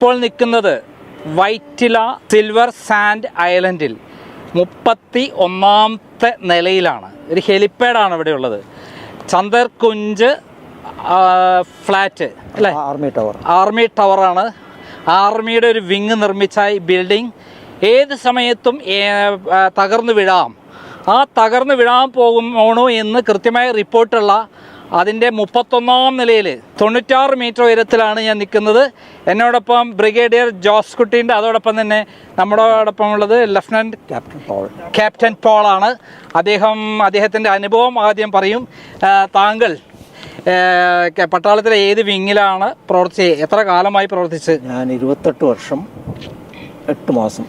ഇപ്പോൾ നിൽക്കുന്നത് Vyttila silver sand ഐലൻഡിൽ 31ാമത്തെ നിലയിലാണ്. ഒരു ഹെലിപ്പാഡാണ് ഇവിടെ ഉള്ളത്. ചന്ദർകുഞ്ച് ഫ്ലാറ്റ് അല്ലേ, ആർമി ടവറാണ്. ആർമിയുടെ ഒരു വിങ് നിർമ്മിച്ച ഈ ബിൽഡിംഗ് ഏത് സമയത്തും തകർന്നു വീഴാം. ആ തകർന്നു വീഴാൻ പോകുമോ എന്ന് കൃത്യമായ റിപ്പോർട്ടുള്ള അതിൻ്റെ 31ാം നിലയിൽ 96 മീറ്റർ ഉയരത്തിലാണ് ഞാൻ നിൽക്കുന്നത്. എന്നോടൊപ്പം ബ്രിഗേഡിയർ ജോസ് കുട്ടീൻ്റെ, അതോടൊപ്പം തന്നെ നമ്മളോടൊപ്പം ഉള്ളത് ലഫ്റ്റനൻറ്റ് ക്യാപ്റ്റൻ പോളാണ്. അദ്ദേഹത്തിൻ്റെ അനുഭവം ആദ്യം പറയും. താങ്കൾ പട്ടാളത്തിലെ ഏത് വിങ്ങിലാണ് പ്രവർത്തിച്ചത്? എത്ര കാലമായി പ്രവർത്തിച്ച്? ഞാൻ 28 വർഷം 8 മാസം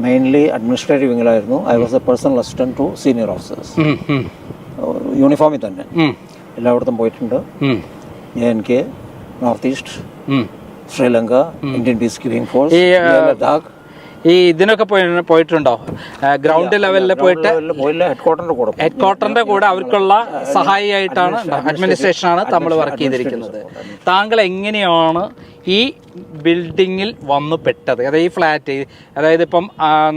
മെയിൻലി അഡ്മിനിസ്ട്രേറ്റീവ് വിങ്ങിലായിരുന്നു. I was a personal assistant to senior officers. യൂണിഫോമിൽ തന്നെ എല്ലായിടത്തും പോയിട്ടുണ്ട്. JNK, north east, Sri Lanka, Indian peace keeping force, Ladakh. ഈ ഇതിനൊക്കെ പോയിട്ടുണ്ടോ? ഗ്രൗണ്ട് ലെവലിൽ പോയിട്ട് ഹെഡ്ക്വാർട്ടറിന്റെ കൂടെ അവർക്കുള്ള സഹായിയായിട്ടാണ്, അഡ്മിനിസ്ട്രേഷനാണ് നമ്മൾ വർക്ക് ചെയ്തിരിക്കുന്നത്. താങ്കൾ എങ്ങനെയാണ് ഈ ബിൽഡിങ്ങിൽ വന്നു പെട്ടത്? അതായത് ഈ ഫ്ലാറ്റ്, അതായത് ഇപ്പം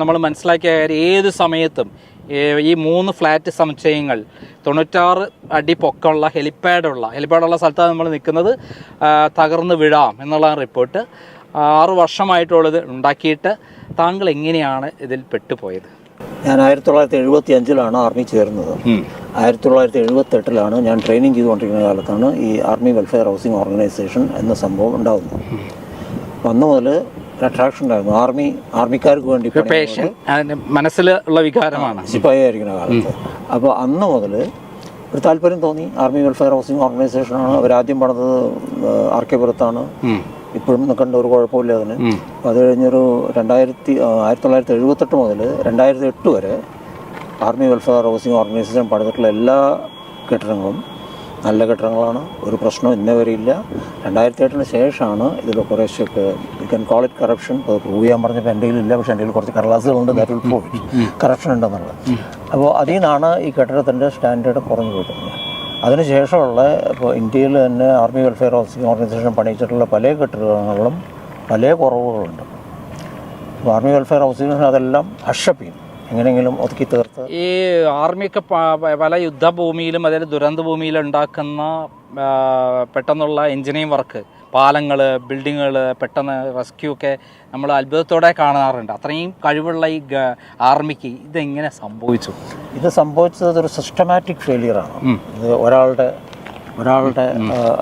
നമ്മൾ മനസ്സിലാക്കിയ ഏത് സമയത്തും ഈ 3 ഫ്ലാറ്റ് സമുച്ചയങ്ങൾ 96 അടി പൊക്കമുള്ള ഹെലിപ്പാഡുള്ള സ്ഥലത്താണ് നമ്മൾ നിൽക്കുന്നത്. തകർന്ന് വീഴാം എന്നുള്ള റിപ്പോർട്ട് 6 വർഷമായിട്ടുള്ളത് ഉണ്ടാക്കിയിട്ട് താങ്കൾ എങ്ങനെയാണ് ഇതിൽ പെട്ടുപോയത്? ഞാൻ 1975 ആർമി ചേർന്നത്. 1978 ഞാൻ ട്രെയിനിങ് ചെയ്തുകൊണ്ടിരിക്കുന്ന കാലത്താണ് ഈ ആർമി വെൽഫെയർ ഹൗസിംഗ് ഓർഗനൈസേഷൻ എന്ന സംഭവം ഉണ്ടാകുന്നത്. അന്ന് മുതൽ അട്രാക്ഷൻ ഉണ്ടായിരുന്നു. ആർമിക്കാർക്ക് വേണ്ടി മനസ്സിലുള്ള വികാരമാണ് സിപ്പായി ആയിരിക്കുന്ന കാലത്ത്. അപ്പോൾ അന്ന് മുതൽ ഒരു താല്പര്യം തോന്നി. ആർമി വെൽഫെയർ ഹൗസിംഗ് ഓർഗനൈസേഷനാണ്. അവരാദ്യം പണിതത് RK പുരത്താണ്. ഇപ്പോഴും നിൽക്കേണ്ട ഒരു കുഴപ്പമില്ല അതിന്. അപ്പോൾ അത് കഴിഞ്ഞൊരു 1978 മുതൽ 2008 വരെ ആർമി വെൽഫെയർ ഹൗസിംഗ് ഓർഗനൈസേഷൻ പണിതിട്ടുള്ള എല്ലാ കെട്ടിടങ്ങളും നല്ല കെട്ടിടങ്ങളാണ്. ഒരു പ്രശ്നം ഇന്നേ വരെ ഇല്ല. 2008 ശേഷമാണ് ഇതിൽ കുറേശ്ശൊക്കെ you can call it corruption. അത് പ്രൂവ് ചെയ്യാൻ പറഞ്ഞപ്പോൾ എൻ്റെ കയ്യിലില്ല, പക്ഷേ എൻ്റെ കയ്യിൽ കുറച്ച് കടലാസുകളുണ്ട്. ദാറ്റ് വിൽ പ്രൂവ് കറപ്ഷൻ ഉണ്ടെന്നുള്ളത്. അപ്പോൾ അതിൽ നിന്നാണ് ഈ കെട്ടിടത്തിൻ്റെ സ്റ്റാൻഡേർഡ് കുറഞ്ഞു പോയിട്ടുള്ളത്. അതിനുശേഷമുള്ള ഇപ്പോൾ ഇന്ത്യയിൽ തന്നെ ആർമി വെൽഫെയർ ഹൗസിംഗ് ഓർഗനൈസേഷൻ പണിയിച്ചിട്ടുള്ള പല കെട്ടിടങ്ങളിലും പല കുറവുകളുണ്ട്. അപ്പോൾ ആർമി വെൽഫെയർ ഹൗസിംഗ് അതെല്ലാം അഷപ്പ് ചെയ്യും, എങ്ങനെയെങ്കിലും ഒതുക്കി തീർത്ത്. ഈ ആർമിയൊക്കെ പല യുദ്ധഭൂമിയിലും അതായത് ദുരന്ത ഭൂമിയിലും ഉണ്ടാക്കുന്ന പെട്ടെന്നുള്ള എഞ്ചിനീയറിംഗ് വർക്ക്, പാലങ്ങൾ, ബിൽഡിങ്ങുകൾ, പെട്ടെന്ന് റെസ്ക്യൂ ഒക്കെ നമ്മൾ അത്ഭുതത്തോടെ കാണാറുണ്ട്. അത്രയും കഴിവുള്ള ഈ ആർമിക്ക് ഇതെങ്ങനെ സംഭവിച്ചു? ഇത് സംഭവിച്ചത് ഒരു സിസ്റ്റമാറ്റിക് ഫെയിലിയറാണ്. ഇത് ഒരാളുടെ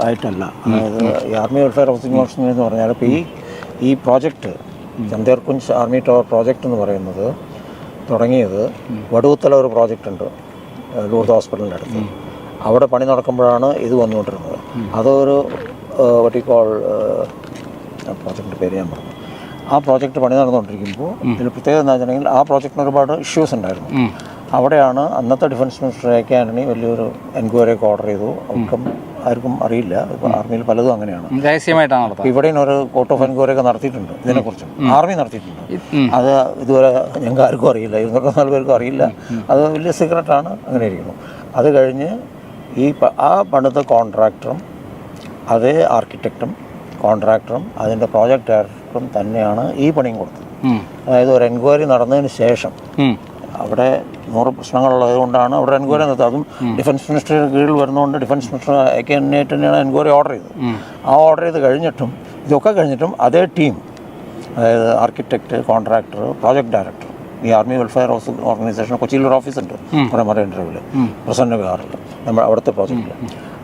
ആയിട്ടല്ല. അതായത് ഈ ആർമി വെൽഫെയർ ഹൗസിംഗ് ഓർഗനൈസേഷൻ എന്ന് പറഞ്ഞാൽ ഇപ്പോൾ ഈ പ്രോജക്റ്റ് ചന്ദേർകുഞ്ച് ആർമി ടവർ പ്രോജക്റ്റ് എന്ന് പറയുന്നത് തുടങ്ങിയത് വടുവുത്തല ഒരു പ്രോജക്റ്റ് ഉണ്ട് ലൂർദ് ഹോസ്പിറ്റലിൻ്റെ അടുത്ത്. അവിടെ പണി നടക്കുമ്പോഴാണ് ഇത് വന്നുകൊണ്ടിരുന്നത്. അതൊരു വട്ടിക്കോൾ പ്രോജക്റ്റിൻ്റെ പേര് ഞാൻ പറഞ്ഞു. ആ പ്രോജക്റ്റ് പണി നടന്നുകൊണ്ടിരിക്കുമ്പോൾ ഇതിൽ പ്രത്യേകത എന്താ വെച്ചിട്ടുണ്ടെങ്കിൽ ആ പ്രോജക്റ്റിന് ഒരുപാട് ഇഷ്യൂസ് ഉണ്ടായിരുന്നു. അവിടെയാണ് അന്നത്തെ ഡിഫൻസ് മിനിസ്റ്റർ AK ആൻ്റണി വലിയൊരു എൻക്വയറിയൊക്കെ ഓർഡർ ചെയ്തു. ആർക്കും അറിയില്ല. ഇപ്പോൾ ആർമിയിൽ പലതും അങ്ങനെയാണ്. ഇവിടെയും ഒരു കോർട്ട് ഓഫ് എൻക്വയറി നടത്തിയിട്ടുണ്ട്. ഇതിനെക്കുറിച്ചും ആർമി നടത്തിയിട്ടുണ്ട്. അത് ഇതുവരെ ഞങ്ങൾക്ക് ആർക്കും അറിയില്ല, 204 പേർക്കും അറിയില്ല. അത് വലിയ സീക്രട്ടാണ്. അങ്ങനെ ഇരിക്കുന്നു. അത് കഴിഞ്ഞ് ആ പണിത കോൺട്രാക്ടറും അതേ ആർക്കിടെക്റ്റും കോൺട്രാക്ടറും അതിൻ്റെ പ്രോജക്റ്റ് ഡയറക്ടറും തന്നെയാണ് ഈ പണിയും കൊടുത്തത്. അതായത് ഒരു എൻക്വയറി നടന്നതിന് ശേഷം അവിടെ 100 പ്രശ്നങ്ങളുള്ളത് കൊണ്ടാണ് അവിടെ എൻക്വയറി നടത്തുന്നത്. അതും ഡിഫൻസ് മിനിസ്റ്ററിയുടെ കീഴിൽ വരുന്നതുകൊണ്ട് ഡിഫൻസ് മിനിസ്റ്റർ AK തന്നെയാണ് എൻക്വയറി ഓർഡർ ചെയ്തത്. ആ ഓർഡർ ചെയ്ത് കഴിഞ്ഞിട്ടും ഇതൊക്കെ കഴിഞ്ഞിട്ടും അതേ ടീം, അതായത് ആർക്കിടെക്റ്റ്, കോൺട്രാക്ടർ, പ്രോജക്റ്റ് ഡയറക്ടർ, ഈ ആർമി വെൽഫെയർ ഹൗസ് ഓർഗനൈസേഷൻ കൊച്ചിയിൽ ഒരു ഓഫീസുണ്ട്, മറൈൻ ഡ്രൈവിൽ, പ്രസന്ന വിഹാറിൽ, നമ്മൾ അവിടുത്തെ പ്രോജക്റ്റിൽ.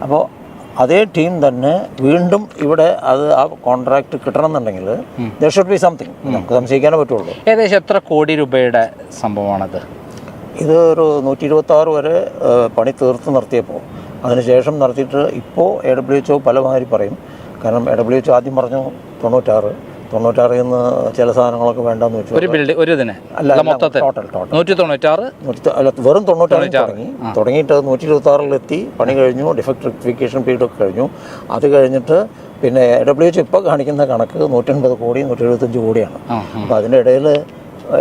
അപ്പോൾ അതേ ടീം തന്നെ വീണ്ടും ഇവിടെ ആ കോൺട്രാക്ട് കിട്ടണമെന്നുണ്ടെങ്കിൽ there should be something. നമുക്ക് സംശയിക്കാനേ പറ്റുള്ളൂ. ഏകദേശം എത്ര കോടി രൂപയുടെ സംഭവമാണത്? ഇത് ഒരു 126 വരെ പണി തീർത്ത് നിർത്തിയപ്പോൾ, അതിനുശേഷം നടത്തിയിട്ട് ഇപ്പോൾ AWHO പലമാതിരി പറയും. കാരണം AWHO ആദ്യം പറഞ്ഞു 96 നിന്ന് ചില സാധനങ്ങളൊക്കെ വേണ്ടെന്ന് വെച്ചു. വെറും 96 തുടങ്ങിയിട്ട് 126 പണി കഴിഞ്ഞു. ഡിഫക്ട് റെക്ടിഫിക്കേഷൻ പീരീഡ് ഒക്കെ കഴിഞ്ഞു. അത് കഴിഞ്ഞിട്ട് പിന്നെ AWHO ഇപ്പോൾ കാണിക്കുന്ന കണക്ക് 180 കോടി 175 കോടിയാണ്. അപ്പോൾ അതിൻ്റെ ഇടയിൽ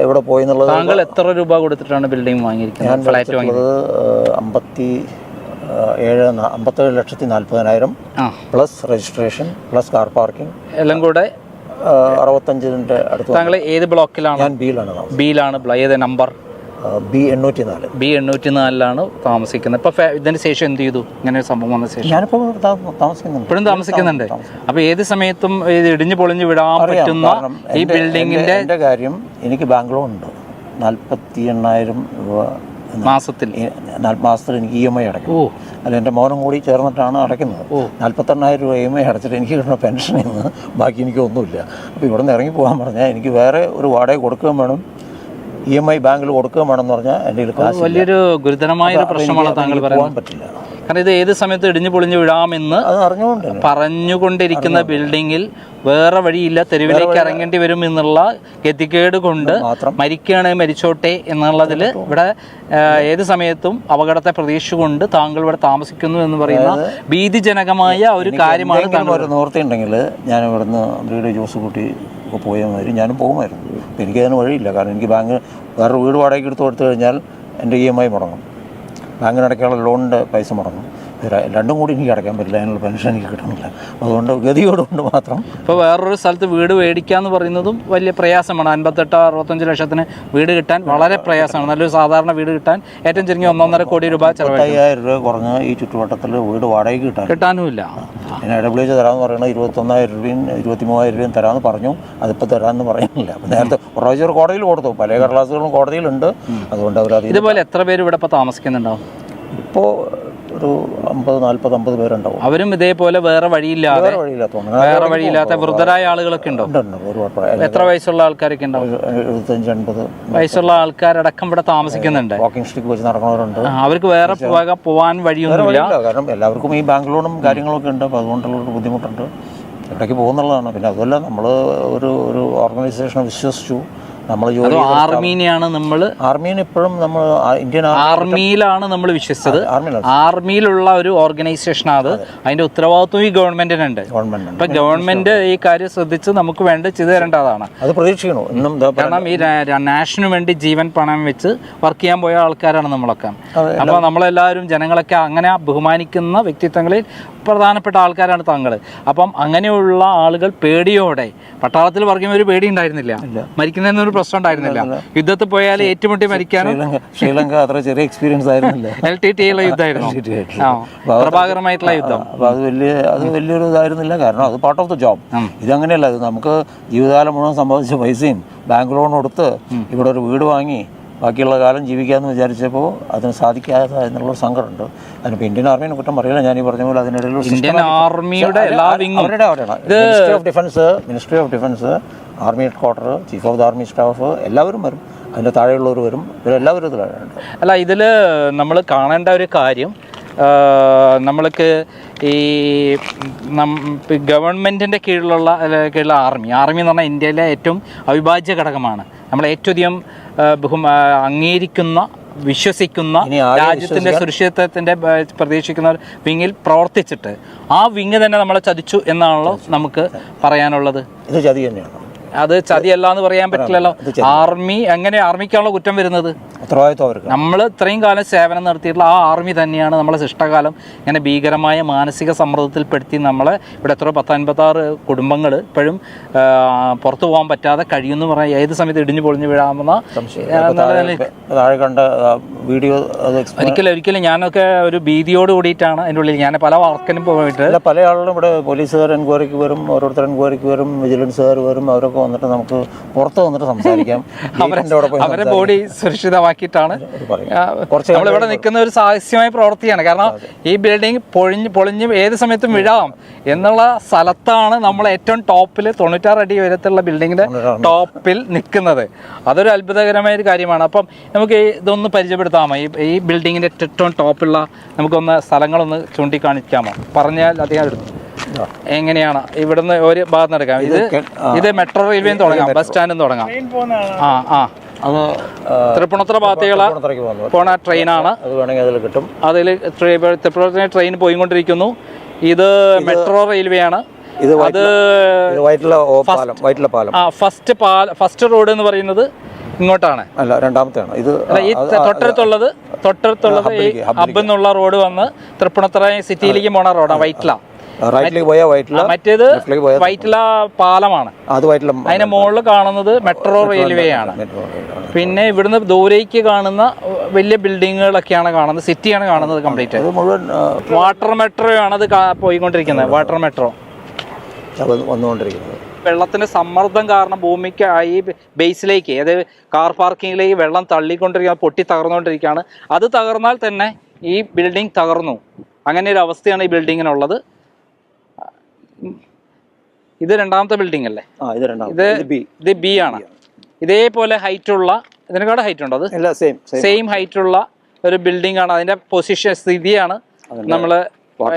എവിടെ പോയി എന്നുള്ളത്. താങ്കൾ എത്ര രൂപ കൊടുത്തിട്ടാണ് ബിൽഡിംഗ് വാങ്ങിയിരിക്കുന്നത്? ഞാൻ വാങ്ങിയിട്ടുള്ളത് 57,40,000 plus registration plus car parking എല്ലാം കൂടെ 65-ന്റെ അടുത്ത്. താങ്കൾ ഏത് ബ്ലോക്കിലാണ്? ഞാൻ ബിയിലാണ്. ഏത് നമ്പർ? B804. B804 താമസിക്കുന്നത്. ഇപ്പൊ ഇതിന് ശേഷം എന്ത് ചെയ്തു? ഇങ്ങനെ ഒരു സംഭവം വന്ന ശേഷം ഞാനിപ്പോൾ താമസിക്കുന്നുണ്ട്. ഇപ്പോഴും താമസിക്കുന്നുണ്ട്. അപ്പൊ ഏത് സമയത്തും ഇത് ഇടിഞ്ഞു പൊളിഞ്ഞു വിടാൻ പറ്റുന്ന ഈ ബിൽഡിങ്ങിന്റെ എൻ്റെ കാര്യം, എനിക്ക് ബാംഗ്ലൂർ ഉണ്ട്. 48,000 രൂപ മാസത്തിൽ എനിക്ക് EMI അടയ്ക്കും. അല്ല, എൻ്റെ മോനും കൂടി ചേർന്നിട്ടാണ് അടയ്ക്കുന്നത്. 48,000 രൂപ EMI അടച്ചിട്ട് എനിക്ക് കിട്ടുന്ന പെൻഷനിൽ നിന്ന് ബാക്കി എനിക്ക് ഒന്നുമില്ല. അപ്പോൾ ഇവിടെ നിന്ന് ഇറങ്ങി പോകാൻ പറഞ്ഞാൽ എനിക്ക് വേറെ ഒരു വാടക കൊടുക്കുകയും വേണം, EMI ബാങ്കിൽ കൊടുക്കുകയും വേണമെന്ന് പറഞ്ഞാൽ എൻ്റെ കാശ് വലിയൊരു ഗുരുതരമായ ഒരു പ്രശ്നമാണ് താങ്കൾ പറയാൻ പറ്റില്ല. കാരണം ഇത് ഏത് സമയത്ത് ഇടിഞ്ഞു പൊളിഞ്ഞു വിടാമെന്ന് പറഞ്ഞുകൊണ്ടിരിക്കുന്ന ബിൽഡിങ്ങിൽ വേറെ വഴിയില്ല, തെരുവിലേക്ക് ഇറങ്ങേണ്ടി വരും എന്നുള്ള ഗതികേട് കൊണ്ട് മരിക്കുകയാണെങ്കിൽ മരിച്ചോട്ടെ എന്നുള്ളതിൽ ഇവിടെ ഏത് സമയത്തും അപകടത്തെ പ്രതീക്ഷിച്ചുകൊണ്ട് താങ്കൾ ഇവിടെ താമസിക്കുന്നു എന്ന് പറയുന്ന ഭീതിജനകമായ ഒരു കാര്യമാണ്. ഒരു നിവൃത്തിയുണ്ടെങ്കിൽ ഞാൻ ഇവിടുന്ന് ബ്രീഡ് ജ്യൂസ് കൂട്ടി പോയാൽ ഞാനും പോകുമായിരുന്നു. അപ്പോൾ എനിക്കതിന് വഴിയില്ല. കാരണം എനിക്ക് വേറൊരു വീട് വാടകയ്ക്ക് എടുത്ത് കൊടുത്തു കഴിഞ്ഞാൽ എൻ്റെ EMI മുടങ്ങും, ബാങ്കിനടയ്ക്കാനുള്ള ലോണിൻ്റെ പൈസ മുടങ്ങും. രണ്ടും കൂടി എനിക്ക് അടയ്ക്കാൻ പറ്റില്ല, അതിനുള്ള പെൻഷൻ എനിക്ക് കിട്ടണില്ല. അതുകൊണ്ട് ഗതിയോടുകൊണ്ട് മാത്രം ഇപ്പോൾ വേറൊരു സ്ഥലത്ത് വീട് മേടിക്കുക എന്ന് പറയുന്നതും വലിയ പ്രയാസമാണ്. 58-65 ലക്ഷത്തിന് വീട് കിട്ടാൻ വളരെ പ്രയാസമാണ്. നല്ലൊരു സാധാരണ വീട് കിട്ടാൻ ഏറ്റവും ചുരുങ്ങി 1.5 കോടി രൂപ ചിലവ്. 50,000 രൂപ കുറഞ്ഞ് ഈ ചുറ്റുവട്ടത്തിൽ വീട് വാടകയ്ക്ക് കിട്ടാനുമില്ല. പിന്നെ IWH തരാമെന്ന് പറയുന്നത് 21,000 രൂപയും 23,000 രൂപയും തരാമെന്ന് പറഞ്ഞു. അതിപ്പോൾ തരാമെന്ന് പറയുന്നില്ല. അപ്പം നേരത്തെ പ്രാവശ്യം കോടതിയിൽ കൊടുത്തു, പല കടലാസുകളും കോടതിയിലുണ്ട്. അതുകൊണ്ട് അവർ ഇതുപോലെ എത്ര പേര് ഇവിടെ ഇപ്പോൾ താമസിക്കുന്നുണ്ടാവും? ഇപ്പോൾ ഒരു 50-40-50 പേരുണ്ടാവും. അവരും ഇതേപോലെ വേറെ വഴിയില്ലാത്ത വൃദ്ധരായ ആളുകളൊക്കെ ഉണ്ടോ? എത്ര വയസ്സുള്ള ആൾക്കാരൊക്കെ ഉണ്ടാവും? 75-80 വയസ്സുള്ള ആൾക്കാരടക്കം ഇവിടെ താമസിക്കുന്നുണ്ട്. വാക്കിംഗ് സ്റ്റിക്ക് വെച്ച് നടക്കുന്നവരുണ്ട്. അവർക്ക് വേറെ പോകാൻ വഴിയൊന്നുമില്ല. കാരണം എല്ലാവർക്കും ഈ ബാങ്ക് ലോണും കാര്യങ്ങളൊക്കെ ഉണ്ട്. അപ്പോൾ അതുകൊണ്ടുള്ള ബുദ്ധിമുട്ടുണ്ട്. ഇടയ്ക്ക് പോകുന്നുള്ളതാണ്. പിന്നെ അതുമല്ല, നമ്മൾ ഒരു ഓർഗനൈസേഷനെ വിശ്വസിച്ചു നമ്മൾ ആർമീനെ ഇപ്പോഴും നമ്മൾ ഇന്ത്യൻ ആർമിയിലാണ് നമ്മൾ വിശ്വസിച്ചത്. ആർമിയിലുള്ള ഒരു ഓർഗനൈസേഷൻ അത്. അതിന്റെ ഉത്തരവാദിത്വം ഈ ഗവൺമെന്റിനുണ്ട്. അപ്പൊ ഗവൺമെന്റ് ഈ കാര്യം ശ്രദ്ധിച്ച് നമുക്ക് വേണ്ടി ചെയ്തു തരേണ്ടതാണ്. അത് പ്രതീക്ഷിക്കണോ ഇന്നും. കാരണം ഈ നാഷന് വേണ്ടി ജീവൻ പണം വെച്ച് വർക്ക് ചെയ്യാൻ പോയ ആൾക്കാരാണ് നമ്മളൊക്കെ. അപ്പോൾ നമ്മളെല്ലാവരും ജനങ്ങളൊക്കെ അങ്ങനെ ബഹുമാനിക്കുന്ന വ്യക്തിത്വങ്ങളിൽ പ്രധാനപ്പെട്ട ആൾക്കാരാണ് താങ്കൾ. അപ്പം അങ്ങനെയുള്ള ആളുകൾ പേടിയോടെ, പട്ടാളത്തിൽ വർക്ക് ചെയ്യുമ്പോൾ ഒരു പേടി ഉണ്ടായിരുന്നില്ല, മരിക്കുന്നതിനൊരു പ്രശ്നം ഉണ്ടായിരുന്നില്ല. യുദ്ധത്തിൽ പോയാൽ ഏറ്റുമുട്ടി മരിക്കാനും. ശ്രീലങ്ക അത്ര ചെറിയ എക്സ്പീരിയൻസ് ആയിരുന്നില്ല. LTTE യുദ്ധമായിരുന്നു, പ്രഭാകരമായിട്ടുള്ള യുദ്ധം. അപ്പോൾ അത് വലിയൊരു ഇതായിരുന്നില്ല. കാരണം അത് പാർട്ട് ഓഫ് ദ ജോബ്. ഇതങ്ങനെയല്ല. ഇത് നമുക്ക് ജീവിതകാലം മുഴുവൻ സമ്പാദിച്ച പൈസയും ബാങ്ക് ലോൺ കൊടുത്ത് ഇവിടെ ഒരു വീട് വാങ്ങി ബാക്കിയുള്ള കാലം ജീവിക്കാമെന്ന് വിചാരിച്ചപ്പോൾ അതിന് സാധിക്കാതെ എന്നുള്ളൊരു സങ്കടമുണ്ട്. അതിനിപ്പോൾ ഇന്ത്യൻ ആർമീനെ കുറ്റം പറയില്ല. ഞാൻ ഈ പറഞ്ഞ പോലെ അതിനിടയിൽ ഇന്ത്യൻ ആർമിയുടെ ministry of defence, army head quarter, chief of the army staff എല്ലാവരും വരും. അതിൻ്റെ താഴെയുള്ളവർ വരും. ഇവരെല്ലാവരും ഇതിലുണ്ട്. അല്ല, ഇതിൽ നമ്മൾ കാണേണ്ട ഒരു കാര്യം, നമ്മൾക്ക് ഈ ഗവൺമെൻറ്റിൻ്റെ കീഴിലുള്ള ആർമി എന്ന് പറഞ്ഞാൽ ഇന്ത്യയിലെ ഏറ്റവും അവിഭാജ്യ ഘടകമാണ്. നമ്മൾ ഏറ്റവും അധികം അംഗീകരിക്കുന്ന, വിശ്വസിക്കുന്ന, രാജ്യത്തിൻ്റെ സുരക്ഷിതത്വത്തിൻ്റെ പ്രതീക്ഷിക്കുന്ന ഒരു വിങ്ങിൽ പ്രവർത്തിച്ചിട്ട് ആ വിങ് തന്നെ നമ്മളെ ചതിച്ചു എന്നാണല്ലോ നമുക്ക് പറയാനുള്ളത്. ഇത് ചതി തന്നെയാണ്. അത് ചതിയല്ല എന്ന് പറയാൻ പറ്റില്ലല്ലോ. ആർമിക്കാണല്ലോ കുറ്റം വരുന്നത്. നമ്മൾ ഇത്രയും കാലം സേവനം നടത്തിയിട്ടുള്ള ആ ആർമി തന്നെയാണ് നമ്മളെ ശിഷ്ടകാലം ഇങ്ങനെ ഭീകരമായ മാനസിക സമ്മർദ്ദത്തിൽപ്പെടുത്തി നമ്മളെ ഇവിടെ എത്ര 156 കുടുംബങ്ങൾ ഇപ്പോഴും പുറത്തു പോകാൻ പറ്റാതെ കഴിയുമെന്ന് പറയാൻ ഏത് സമയത്ത് ഇടിഞ്ഞു പൊളിഞ്ഞു വീഴാമെന്ന വീഡിയോ. ഒരിക്കലും ഞാനൊക്കെ ഒരു ഭീതിയോട് കൂടിയിട്ടാണ് അതിൻ്റെ ഉള്ളിൽ. ഞാൻ പല വർക്കിനും പോയിട്ട് പല ആളുകളും ഇവിടെ പോലീസുകാർ എൻക്വയറിക്ക് വരും, ഓരോരുത്തർ എൻക്വയറിക്ക് വരും, വിജിലൻസുകാർ വരും. അവരൊക്കെ വന്നിട്ട് നമുക്ക് പുറത്ത് വന്നിട്ട് സംസാരിക്കാം. അവരെ ബോഡി സുരക്ഷിതമാക്കിയിട്ടാണ് നമ്മളിവിടെ നിൽക്കുന്ന ഒരു സാഹസ്യമായ പ്രവൃത്തിയാണ്. കാരണം ഈ ബിൽഡിംഗ് പൊളിഞ്ഞ് ഏത് സമയത്തും വീഴാം എന്നുള്ള സ്ഥലത്താണ് നമ്മൾ ഏറ്റവും ടോപ്പിൽ 96 അടി ഉയരത്തിലുള്ള ബിൽഡിങ്ങിന്റെ ടോപ്പിൽ നിൽക്കുന്നത്. അതൊരു അത്ഭുതകരമായ ഒരു കാര്യമാണ്. അപ്പം നമുക്ക് ഇതൊന്ന് പരിചയപ്പെടുത്താമോ? ഈ ബിൽഡിങ്ങിന്റെ ഏറ്റവും ടോപ്പുള്ള നമുക്കൊന്ന് സ്ഥലങ്ങളൊന്ന് ചൂണ്ടിക്കാണിക്കാമോ? പറഞ്ഞാൽ അധികം എടുത്തു. എങ്ങനെയാണ് ഇവിടുന്ന് ഒരു ഭാഗത്ത് നടക്കാം? ഇത് മെട്രോ റെയിൽവേയും തുടങ്ങാം, ബസ് സ്റ്റാൻഡും തുടങ്ങാം. അത് തൃപ്പൂണിത്തുറ ഭാഗത്തേക്കുള്ള പോണ ട്രെയിനാണ്. അതിൽ തൃപ്പൂണിത്തുറ ട്രെയിൻ പോയിക്കൊണ്ടിരിക്കുന്നു. ഇത് മെട്രോ റെയിൽവേ ആണ്. അത് ഫസ്റ്റ് റോഡ് എന്ന് പറയുന്നത് ഇങ്ങോട്ടാണ്, അല്ല രണ്ടാമത്തെയാണ്. ഇത് ഈ തൊട്ടടുത്തുള്ളത് ഈ ഹബ് എന്നുള്ള റോഡ് വന്ന് തൃപ്പൂണിത്തുറ സിറ്റിയിലേക്ക് പോണ റോഡാണ്, വൈറ്റ്ല. റൈറ്റിലേക്ക് പോയാൽ വൈറ്റില, മറ്റേത് വൈറ്റില പാലമാണ്. അത് വൈറ്റില. അതിന്റെ മുകളിൽ കാണുന്നത് മെട്രോ റെയിൽവേ ആണ്. പിന്നെ ഇവിടുന്ന് ദൂരേക്ക് കാണുന്ന വലിയ ബിൽഡിങ്ങുകളൊക്കെയാണ് കാണുന്നത്, സിറ്റിയാണ് കാണുന്നത് കംപ്ലീറ്റ്. മുഴുവൻ വാട്ടർ മെട്രോ ആണ് അത് പോയിക്കൊണ്ടിരിക്കുന്നത്, വാട്ടർ മെട്രോ വന്നുകൊണ്ടിരിക്കുന്നത്. വെള്ളത്തിന്റെ സമ്മർദ്ദം കാരണം ഭൂമിക്ക് ഈ ബേസിലേക്ക്, അതായത് കാർ പാർക്കിങ്ങിലേക്ക് വെള്ളം തള്ളിക്കൊണ്ടിരിക്കുക, പൊട്ടി തകർന്നുകൊണ്ടിരിക്കുകയാണ്. അത് തകർന്നാൽ തന്നെ ഈ ബിൽഡിംഗ് തകർന്നു. അങ്ങനെ ഒരു അവസ്ഥയാണ് ഈ ബിൽഡിങ്ങിനുള്ളത്. ഇത് രണ്ടാമത്തെ ബിൽഡിംഗ് അല്ലേ? ഇത് ബി ആണ്. ഇതേപോലെ ഹൈറ്റുള്ള, ഇതിനെക്കാട് ഹൈറ്റ് ഉണ്ടോ? അത് സെയിം ഹൈറ്റുള്ള ഒരു ബിൽഡിംഗ് ആണ്. അതിന്റെ പൊസിഷൻ, സ്ഥിതിയാണ് നമ്മൾ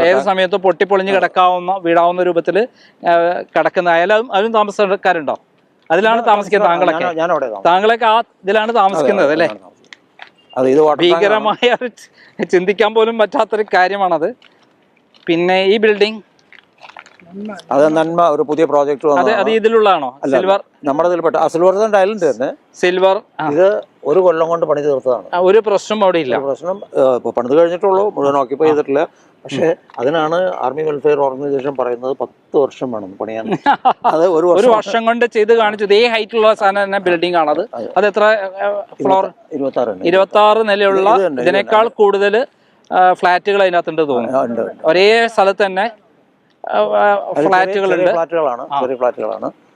ഏത് സമയത്തും പൊട്ടിപ്പൊളിഞ്ഞ് കിടക്കാവുന്ന, വീടാവുന്ന രൂപത്തിൽ കിടക്കുന്ന. അതിലും താമസക്കാരുണ്ടോ? അതിലാണ് താമസിക്കുന്നത് താങ്കളൊക്കെ ആ ഇതിലാണ് താമസിക്കുന്നത് അല്ലേ? ഭീകരമായ ചിന്തിക്കാൻ പോലും പറ്റാത്തൊരു കാര്യമാണത്. പിന്നെ ഈ ബിൽഡിംഗ് അത് നന്മ ഒരു പുതിയ പ്രോജക്റ്റ്, അത് ഇതിലുള്ളതാണോ? സിൽവർ, നമ്മുടെ ഇതിൽപ്പെട്ട സിൽവർ ഐലൻഡ് തന്നെ. സിൽവർ ഇത് ഒരു കൊല്ലം കൊണ്ട് പണി തീർത്തതാണ്. ഒരു പ്രശ്നം അവിടെ ഇല്ല. പ്രശ്നം ഇപ്പൊ പണിത് കഴിഞ്ഞിട്ടുള്ളൂ, മുഴുവൻ ഓക്യുപ്പൈ ചെയ്തിട്ടില്ല. പക്ഷെ അതിനാണ് ആർമി വെൽഫെയർ ഓർഗനൈസേഷൻ പറയുന്നത് 10 വർഷം വേണം പണിയാൻ. അത് ഒരു വർഷം കൊണ്ട് ചെയ്ത് കാണിച്ചു. ഇതേ ഹൈറ്റുള്ള സാധനം തന്നെ ബിൽഡിംഗ് ആണത്. അത് എത്ര ഫ്ലോർ? 26 നിലയുള്ള, ഇതിനേക്കാൾ കൂടുതൽ ഫ്ലാറ്റുകൾ അതിനകത്തുണ്ട് തോന്നുന്നു. ഒരേ സ്ഥലത്ത് തന്നെ ഫ്ലാറ്റുകളുണ്ട്.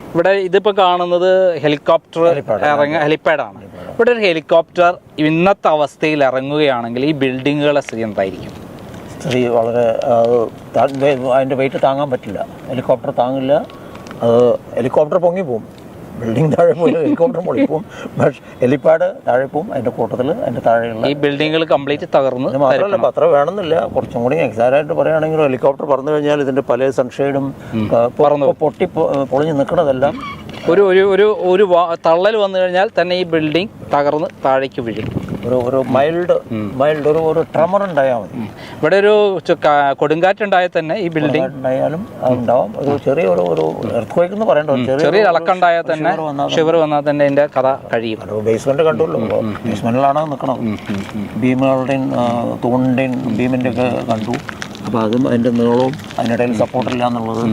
ഇവിടെ ഇതിപ്പോ കാണുന്നത് ഹെലിപ്പാഡാണ്. ഇവിടെ ഒരു ഹെലികോപ്റ്റർ ഇന്നത്തെ അവസ്ഥയിൽ ഇറങ്ങുകയാണെങ്കിൽ ഈ ബിൽഡിങ്ങുകളെ സ്ഥിതി എന്തായിരിക്കും? സ്ഥിതി വളരെ, അതിൻ്റെ വെയിറ്റ് താങ്ങാൻ പറ്റില്ല. ഹെലികോപ്റ്റർ താങ്ങില്ല. അത് ഹെലികോപ്റ്റർ പൊങ്ങിപ്പോവും, ബിൽഡിംഗ് താഴെ പോയി ഹെലികോപ്റ്റർ പൊളിപ്പോവും. പക്ഷേ ഹെലിപ്പാഡ് താഴെ പോവും. അതിൻ്റെ കൂട്ടത്തിൽ അതിൻ്റെ താഴെയുള്ള ഈ ബിൽഡിങ്ങുകൾ കംപ്ലീറ്റ് തകർന്ന്. മാത്രമല്ല ഇപ്പം അത്ര വേണമെന്നില്ല, കുറച്ചും കൂടി എക്സാക്റ്റായിട്ട് പറയുകയാണെങ്കിൽ ഹെലികോപ്റ്റർ പറന്നു കഴിഞ്ഞാൽ ഇതിൻ്റെ പല സൺഷെയ്ഡും പൊട്ടി പൊളിഞ്ഞ് നിൽക്കുന്നതെല്ലാം ഒരു തള്ളൽ വന്നു കഴിഞ്ഞാൽ തന്നെ ഈ ബിൽഡിംഗ് തകർന്ന് താഴേക്ക് വീഴും. ഒരു മൈൽഡ് ഒരു ട്രമർ ഉണ്ടായാൽ മതി. ഇവിടെ ഒരു കൊടുങ്കാറ്റുണ്ടായാൽ തന്നെ ഈ ബിൽഡിംഗ് ഉണ്ടായാലും ഉണ്ടാവും. ഒരു ചെറിയ ഒരു എർത്ത്ക്വേക്ക് എന്ന് പറയണ്ട, ചെറിയ ഇളക്കുണ്ടായാൽ തന്നെ, ഷിവർ വന്നാൽ തന്നെ ഇതിന്റെ കഥ കഴിയും. ബേസ്മെന്റ് കണ്ടുള്ളൂ, ബേസ്മെന്റിലാണ് നിൽക്കണം. ബീമുകളുടെയും തൂണിന്റെയും ബീമിന്റെ ഒക്കെ കണ്ടു. അപ്പോൾ അതും അതിൻ്റെ നീളവും അതിനിടയിൽ സപ്പോർട്ടില്ല എന്നുള്ളത്,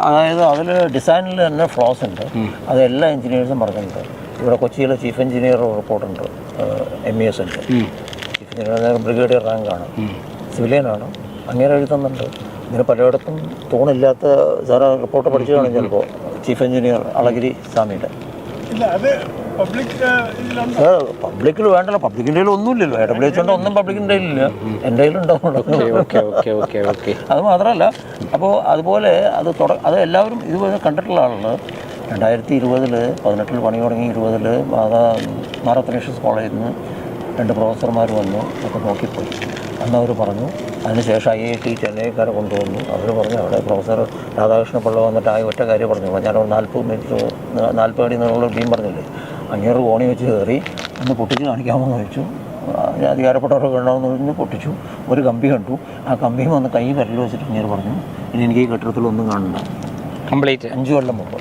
അതായത് അതിൽ ഡിസൈനിൽ തന്നെ ഫ്ലോസ് ഉണ്ട്. അത് എല്ലാ എഞ്ചിനീയേഴ്സും പറഞ്ഞിട്ടുണ്ട്. ഇവിടെ കൊച്ചിയിലെ ചീഫ് എഞ്ചിനീയർ റിപ്പോർട്ടുണ്ട്, MES ഉണ്ട്. ചീഫ് എഞ്ചിനീയർ ബ്രിഗേഡിയർ റാങ്കാണ്, സിവിലിയനാണ്. അങ്ങനെ എഴുതുന്നുണ്ട്. ഇങ്ങനെ പലയിടത്തും തൂണില്ലാത്ത സാറ് റിപ്പോർട്ട് പഠിച്ചു കാണും ചിലപ്പോൾ. ചീഫ് എഞ്ചിനീയർ അളഗിരി സ്വാമിയുടെ പബ്ലിക്കിൽ വേണ്ടല്ലോ, പബ്ലിക്കിൻ്റെ കയ്യിൽ ഒന്നുമില്ലല്ലോ. AWH കൊണ്ട് ഒന്നും പബ്ലിക്കിൻ്റെ ഇല്ല, എൻ്റെ കയ്യിലുണ്ടാവുള്ളൂ. അത് മാത്രമല്ല, അപ്പോൾ അതുപോലെ അത് എല്ലാവരും ഇതുപോലെ കണ്ടിട്ടുള്ള ആളുകൾ 2020 18 പണി തുടങ്ങി 20 മാറത്തനേഷ്യസ് കോളേജിൽ നിന്ന് 2 പ്രൊഫസർമാർ വന്നു, ഒക്കെ നോക്കിപ്പോയി. അന്ന് അവർ പറഞ്ഞു. അതിനുശേഷം IIT ചെന്നൈക്കാരെ കൊണ്ടുവന്നു. അവർ പറഞ്ഞു, അവിടെ പ്രൊഫസർ രാധാകൃഷ്ണ പിള്ള വന്നിട്ട് ആ ഒറ്റ കാര്യം പറഞ്ഞു. ഞാനൊരു 40 അടി എന്നുള്ള ടീം പറഞ്ഞില്ലേ, അങ്ങേറ് കോണി വെച്ച് കയറി ഒന്ന് പൊട്ടിച്ച് കാണിക്കാമെന്ന് ചോദിച്ചു. അധികാരപ്പെട്ടവരൊക്കെ ഉണ്ടാവുമെന്ന് പറഞ്ഞ് പൊട്ടിച്ചു. ഒരു കമ്പി കണ്ടു. ആ കമ്പിയും വന്ന് കൈ വിരൽ വെച്ചിട്ട് ഇങ്ങനെ പറഞ്ഞു, ഇനി എനിക്ക് ഈ കെട്ടിടത്തിലൊന്നും കാണണ്ട. കംപ്ലീറ്റ് 5 കൊല്ലം മുമ്പ്,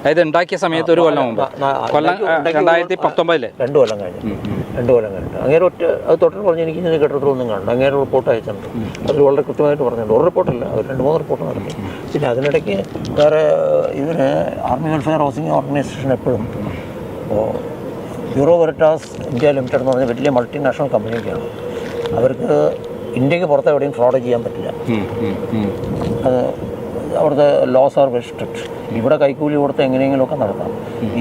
അതായത് ഉണ്ടാക്കിയ സമയത്ത് 1 കൊല്ലം മുമ്പ്, 2019 2 കൊല്ലം കഴിഞ്ഞു. 2 കൊല്ലം കഴിഞ്ഞിട്ട് അങ്ങേരെ അത് തൊട്ടിൽ പറഞ്ഞു, എനിക്ക് ഇതിന് കെട്ടിടത്തിലൊന്നും കാണണ്ട. അങ്ങേരെ റിപ്പോർട്ട് അയച്ചിട്ടുണ്ട്. അതിൽ വളരെ കൃത്യമായിട്ട് പറഞ്ഞിട്ടുണ്ട്. ഒരു റിപ്പോർട്ടല്ല, അവർ 2-3 റിപ്പോർട്ട് നടത്തി. പിന്നെ അതിനിടയ്ക്ക് വേറെ ഇതിന് ആർമി വെൽഫെയർ ഹൗസിംഗ് ഓർഗനൈസേഷൻ എപ്പോഴും ബ്യൂറോ വെരിറ്റാസ് ഇന്ത്യ ലിമിറ്റഡ് എന്ന് പറഞ്ഞ വലിയ മൾട്ടിനാഷണൽ കമ്പനിയൊക്കെയാണ്. അവർക്ക് ഇന്ത്യക്ക് പുറത്ത് എവിടെയും ഫ്രോഡ് ചെയ്യാൻ പറ്റില്ല. അത് അവിടുത്തെ ലോസ് ആർ വെരി സ്ട്രിക്റ്റ്. ഇവിടെ കൈക്കൂലി കൊടുത്ത് എങ്ങനെയെങ്കിലുമൊക്കെ നടത്താം.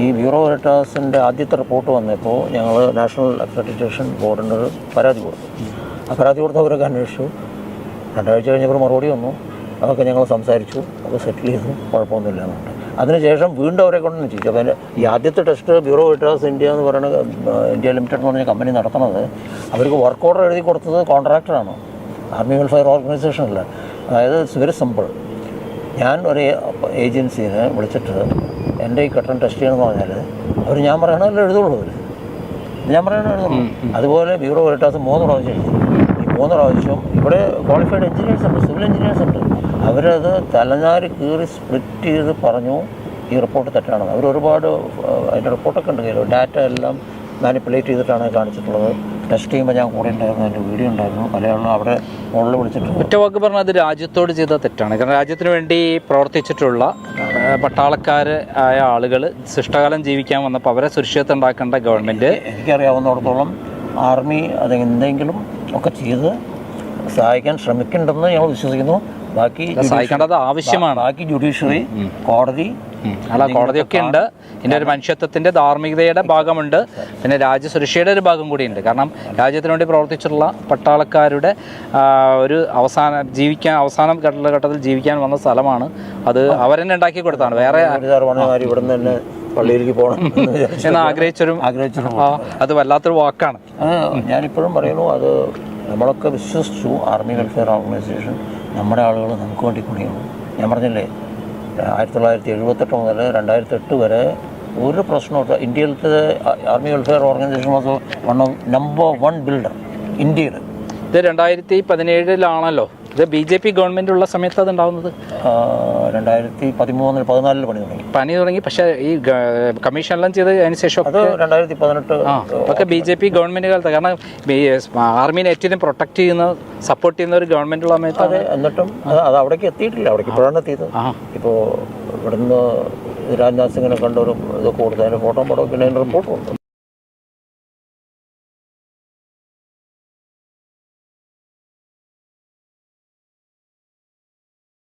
ഈ ബ്യൂറോ വെരിറ്റാസിൻ്റെ ആദ്യത്തെ റിപ്പോർട്ട് വന്നപ്പോൾ ഞങ്ങൾ നാഷണൽ അക്രഡിറ്റേഷൻ ബോർഡിന് പരാതി കൊടുത്തു. ആ പരാതി കൊടുത്തവരൊക്കെ അന്വേഷിച്ചു. 2 ആഴ്ച കഴിഞ്ഞപ്പോൾ മറുപടി വന്നു. അതൊക്കെ ഞങ്ങൾ സംസാരിച്ചു, അത് സെറ്റിൽ ചെയ്തു, കുഴപ്പമൊന്നുമില്ല എന്നുണ്ട്. അതിനുശേഷം വീണ്ടും അവരെ കൊണ്ട് ചെയ്യിച്ചു. അപ്പോൾ ഈ ആദ്യത്തെ ടെസ്റ്റ് ബ്യൂറോ വെരിറ്റാസ് ഇന്ത്യ എന്ന് പറയുന്ന ഇന്ത്യ ലിമിറ്റഡ് എന്ന് പറഞ്ഞ കമ്പനി നടത്തുന്നത്, അവർക്ക് വർക്ക് ഓർഡർ എഴുതി കൊടുത്തത് കോൺട്രാക്ടറാണ്, ആർമി വെൽഫെയർ ഓർഗനൈസേഷൻ അല്ല. അതായത് ഇറ്റ്സ് വെരി സിമ്പിൾ. ഞാൻ ഒരു ഏജൻസിനെ വിളിച്ചിട്ട് എൻ്റെ ഈ കെട്ടിടം ടെസ്റ്റ് ചെയ്യണമെന്ന് പറഞ്ഞാൽ അവർ ഞാൻ പറയണമല്ലോ എഴുതുള്ളൂ, ഞാൻ പറയണ എഴുതുള്ളൂ. അതുപോലെ ബ്യൂറോ വെരിറ്റാസ് 3 പ്രാവശ്യം എഴുതി. ഈ 3 പ്രാവശ്യം ഇവിടെ ക്വാളിഫൈഡ് എഞ്ചിനീയേഴ്സ് ഉണ്ട്, സിവിൽ എഞ്ചിനീയേഴ്സ് ഉണ്ട്. അവരത് തലഞ്ഞാരി കീറി സ്പ്ലിറ്റ് ചെയ്ത് പറഞ്ഞു ഈ റിപ്പോർട്ട് തെറ്റാണെന്ന്. അവർ ഒരുപാട് അതിൻ്റെ റിപ്പോർട്ടൊക്കെ ഉണ്ട് കയ്യിൽ. ഡാറ്റ എല്ലാം മാനിപ്പുലേറ്റ് ചെയ്തിട്ടാണ് കാണിച്ചിട്ടുള്ളത്. ടെസ്റ്റ് ചെയ്യുമ്പോൾ ഞാൻ കൂടെ ഉണ്ടായിരുന്നു, എൻ്റെ വീഡിയോ ഉണ്ടായിരുന്നു. പല ആളും അവിടെ മുകളിൽ വിളിച്ചിട്ട് ഒറ്റ വാക്ക് പറഞ്ഞാൽ അത് രാജ്യത്തോട് ചെയ്ത തെറ്റാണ്. കാരണം രാജ്യത്തിന് വേണ്ടി പ്രവർത്തിച്ചിട്ടുള്ള പട്ടാളക്കാർ ആയ ആളുകൾ ശിഷ്ടകാലം ജീവിക്കാൻ വന്നപ്പോൾ അവരെ സുരക്ഷിതത്വം ഉണ്ടാക്കേണ്ട ഗവൺമെൻറ്, എനിക്കറിയാവുന്നിടത്തോളം ആർമി അത് എന്തെങ്കിലും ഒക്കെ ചെയ്ത് സഹായിക്കാൻ ശ്രമിക്കുന്നുണ്ടെന്ന് ഞങ്ങൾ വിശ്വസിക്കുന്നു. ബാക്കി സഹായിക്കേണ്ടത് ആവശ്യമാണ്. ബാക്കി ജുഡീഷ്യറി, കോടതി, അല്ല കോടതിയൊക്കെ ഉണ്ട്. ഇതിൻ്റെ ഒരു മനുഷ്യത്വത്തിൻ്റെ ധാർമ്മികതയുടെ ഭാഗമുണ്ട്, പിന്നെ രാജ്യസുരക്ഷയുടെ ഒരു ഭാഗം കൂടിയുണ്ട്. കാരണം രാജ്യത്തിന് വേണ്ടി പ്രവർത്തിച്ചിട്ടുള്ള പട്ടാളക്കാരുടെ ഒരു അവസാനം ഘട്ടത്തിൽ ജീവിക്കാൻ വന്ന സ്ഥലമാണ് അത്. അവരെന്നെ ഉണ്ടാക്കി കൊടുത്താണ്. വേറെ ഇവിടെ നിന്ന് തന്നെ പള്ളിയിലേക്ക് പോകണം എന്ന് ആഗ്രഹിച്ചൊരു അത് വല്ലാത്തൊരു വാക്കാണ്. ഞാനിപ്പോഴും പറയുന്നു, അത് നമ്മളൊക്കെ വിശ്വസിച്ചു. ആർമി വെൽഫെയർ ഓർഗനൈസേഷൻ നമ്മുടെ ആളുകൾ നമുക്ക് വേണ്ടി പണിയുള്ളൂ. ഞാൻ പറഞ്ഞില്ലേ, 1978 മുതൽ 2008 വരെ ഒരു പ്രശ്നമില്ല. ഇന്ത്യയിലത്തെ army welfare organisation was one of number 1 builder ഇന്ത്യയിൽ. ഇത് 2017 ഇത് BJP ഗവൺമെൻറ് ഉള്ള സമയത്ത് അത് ഉണ്ടാകുന്നത്. 2014 പണി തുടങ്ങി. പക്ഷേ ഈ കമ്മീഷനെല്ലാം ചെയ്ത് അതിന് ശേഷം അത് 2018 ഒക്കെ BJP ഗവൺമെൻറ് കാലത്ത്. കാരണം ആർമീനെ ഏറ്റവും പ്രൊട്ടക്ട് ചെയ്യുന്ന സപ്പോർട്ട് ചെയ്യുന്ന ഒരു ഗവൺമെൻറ് ഉള്ള സമയത്ത്. അതെ, എന്നിട്ടും അത് അവിടേക്ക് എത്തിയിട്ടില്ല. അവിടേക്ക് ഇപ്പോഴാണ് എത്തിയത്. ഇപ്പോൾ ഇവിടുന്ന് രാജ്നാഥ് സിംഗിനെ കണ്ട ഒരു ഇത് കൂടുതൽ ഫോട്ടോ പടമൊക്കെ റിപ്പോർട്ടും ഉണ്ട്.